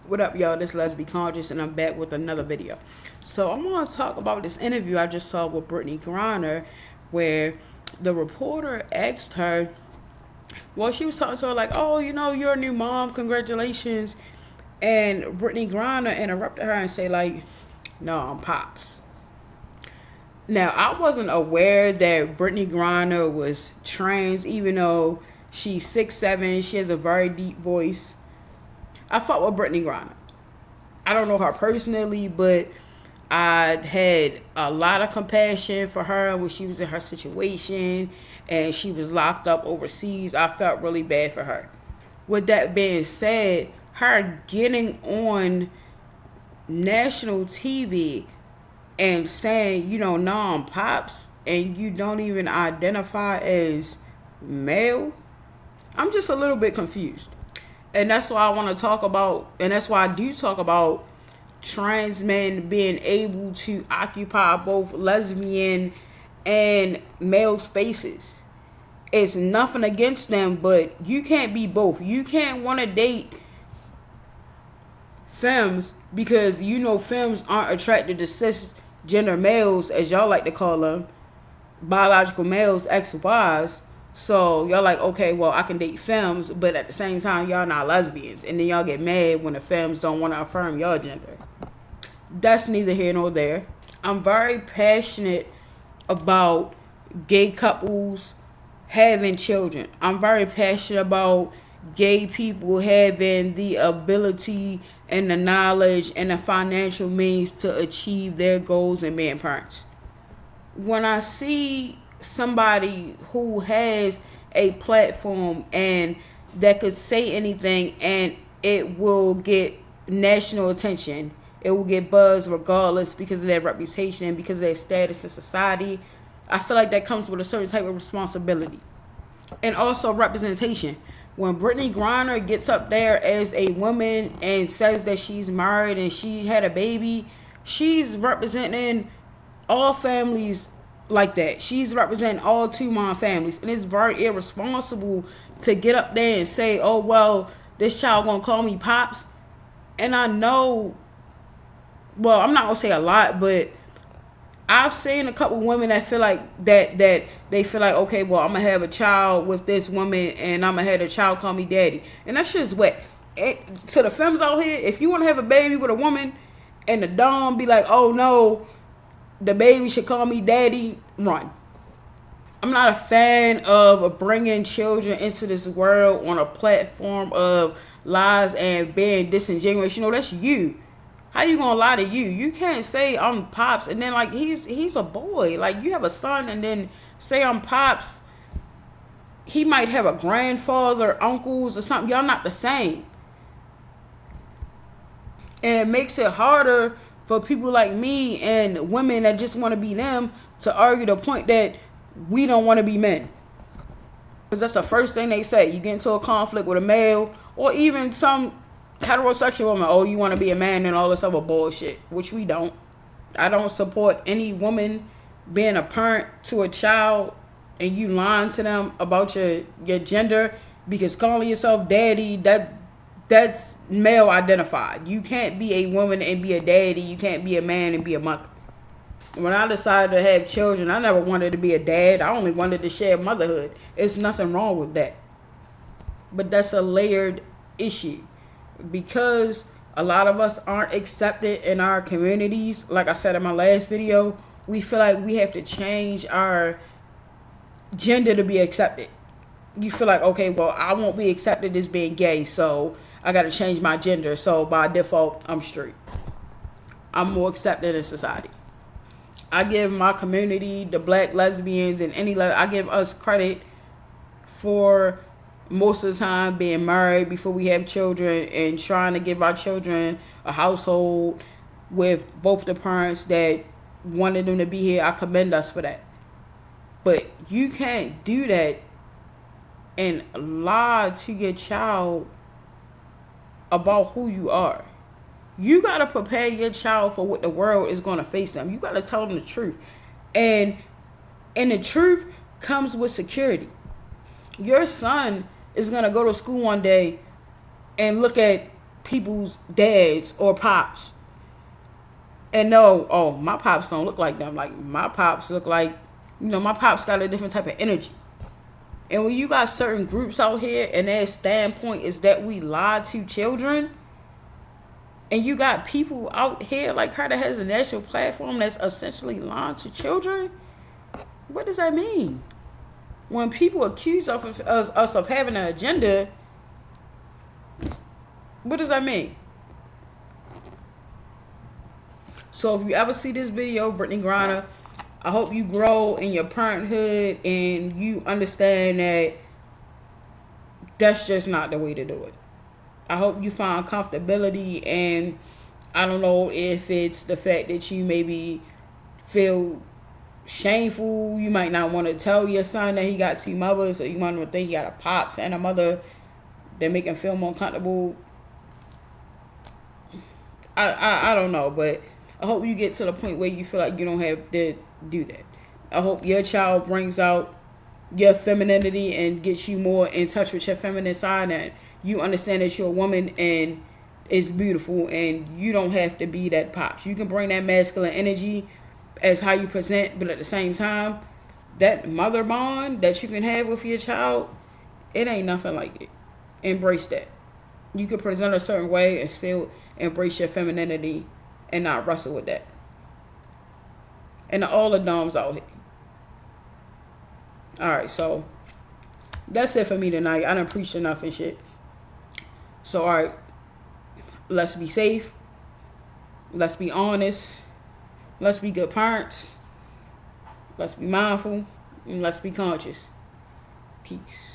What up, y'all? This is Let's Be Conscious, and I'm back with another video. So I want to talk about this interview I just saw with Brittney Griner, where the reporter asked her, well, she was talking to her like, oh, you know, you're a new mom, congratulations. And Brittney Griner interrupted her and say like, no, I'm Pops. Now, I wasn't aware that Brittney Griner was trans, even though she's 6'7", she has a very deep voice. I fought with Brittney Griner. I don't know her personally, but I had a lot of compassion for her when she was in her situation and she was locked up overseas. I felt really bad for her. With that being said, her getting on national TV and saying, you know, no, I'm Pops, and you don't even identify as male, I'm just a little bit confused. And that's why I want to talk about, and that's why I do talk about trans men being able to occupy both lesbian and male spaces. It's nothing against them, but you can't be both. You can't want to date femmes because you know femmes aren't attracted to cisgender males, as y'all like to call them, biological males, ex-wives. So y'all like, okay, well, I can date femmes, but at the same time, y'all not lesbians. And then y'all get mad when the femmes don't want to affirm your gender. That's neither here nor there. I'm very passionate about gay couples having children. I'm very passionate about gay people having the ability and the knowledge and the financial means to achieve their goals and being parents. When I see somebody who has a platform and that could say anything and it will get national attention, it will get buzz regardless because of their reputation, because of their status in society, I feel like that comes with a certain type of responsibility and also representation. When Brittney Griner gets up there as a woman and says that she's married and she had a baby, she's representing all families like that. She's representing all two-mom families. And it's very irresponsible to get up there and say, oh, well, this child gonna call me Pops. And I know, well, I'm not gonna say a lot, but I've seen a couple women that feel like that they feel like, okay, well, I'm gonna have a child with this woman and I'm gonna have the child call me daddy. And that shit's wet. To the femmes out here, if you want to have a baby with a woman and the dom be like, oh no, the baby should call me daddy, run. I'm not a fan of bringing children into this world on a platform of lies and being disingenuous. You know, that's you. How you gonna lie to you? You can't say I'm Pops and then like he's a boy. Like you have a son and then say I'm Pops. He might have a grandfather, uncles or something. Y'all not the same. And it makes it harder for people like me and women that just want to be them to argue the point that we don't want to be men. Because that's the first thing they say. You get into a conflict with a male or even some heterosexual woman. Oh, you want to be a man and all this other bullshit, which we don't. I don't support any woman being a parent to a child and you lying to them about your gender because calling yourself daddy, that's male identified. You can't be a woman and be a daddy. You can't be a man and be a mother. When I decided to have children, I never wanted to be a dad. I only wanted to share motherhood. There's nothing wrong with that. But that's a layered issue. Because a lot of us aren't accepted in our communities, like I said in my last video, we feel like we have to change our gender to be accepted. You feel like, okay, well, I won't be accepted as being gay, so I got to change my gender. So by default, I'm straight. I'm more accepted in society. I give my community, the black lesbians and I give us credit for most of the time being married before we have children and trying to give our children a household with both the parents that wanted them to be here. I commend us for that. But you can't do that and lie to your child about who you are. You got to prepare your child for what the world is going to face them. You got to tell them the truth. And the truth comes with security. Your son is going to go to school one day and look at people's dads or pops. And no, oh, my pops don't look like them. Like, my pops look like, my pops got a different type of energy. And when you got certain groups out here and their standpoint is that we lie to children, and you got people out here like her that has a national platform that's essentially lying to children, what does that mean? When people accuse us of having an agenda, what does that mean? So if you ever see this video, Brittney Griner, I hope you grow in your parenthood and you understand that that's just not the way to do it. I hope you find comfortability, and I don't know if it's the fact that you maybe feel shameful. You might not want to tell your son that he got two mothers, or you might not think he got a pops and a mother that make him feel more comfortable. I don't know, but I hope you get to the point where you feel like you don't have to do that. I hope your child brings out your femininity and gets you more in touch with your feminine side, and you understand that you're a woman and it's beautiful, and you don't have to be that pops. You can bring that masculine energy as how you present, but at the same time, that mother bond that you can have with your child, it ain't nothing like it. Embrace that. You can present a certain way and still embrace your femininity and not wrestle with that. And all the doms out here. Alright, so that's it for me tonight. I done preached enough and shit. So alright, let's be safe. Let's be honest. Let's be good parents. Let's be mindful. And let's be conscious. Peace.